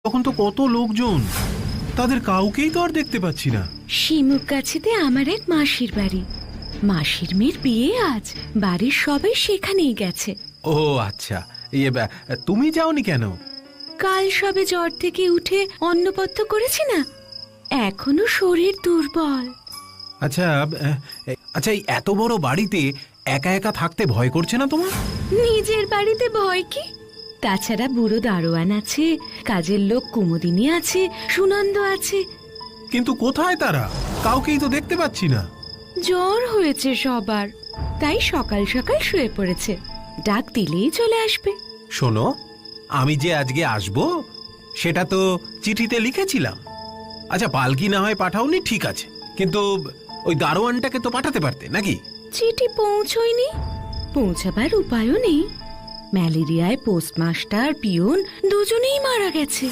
তখন তো কত লোকজন, তাদের কাউকেই তো আর দেখতে পাচ্ছি না। শিমুক গাছিতে আমার এক মাসির বাড়ি, মাসির মেয়ের বিয়ে আজ, বাড়ির সবাই সেখানেই গেছে। ও আচ্ছা, তুমি যাওনি কেন? কাল সবে জ্বর থেকে উঠে অন্নপথ্য করেছি না, এখনো শরীর দুর্বল। আচ্ছা আচ্ছা, এই এত বড় বাড়িতে একা একা থাকতে ভয় করছে না তোমার? নিজের বাড়িতে ভয় কি? তাছাড়া বুড়ো দারোয়ান আছে, কাজের লোক কুমুদিনী আছে, সুনন্দ আছে। কিন্তু কোথায় তারা? কাউকেই তো দেখতে পাচ্ছি না। জ্বর হয়েছে সবার, তাই সকাল সকাল শুয়ে পড়েছে, ডাক দিলেই চলে আসবে। শোনো, আমি যে আজকে আসবো সেটা তো চিঠিতে লিখেছিলাম। আচ্ছা, পালকি না হয় পাঠাওনি, ঠিক আছে, কিন্তু ওই দারোয়ানটাকে তো পাঠাতে পারতে নাকি? চিঠি পৌঁছয়নি, পৌঁছাবার উপায়ও নেই। ম্যালেরিয়ায় পোস্টমাস্টার পিয়ন দুজনেই মারা গেছে।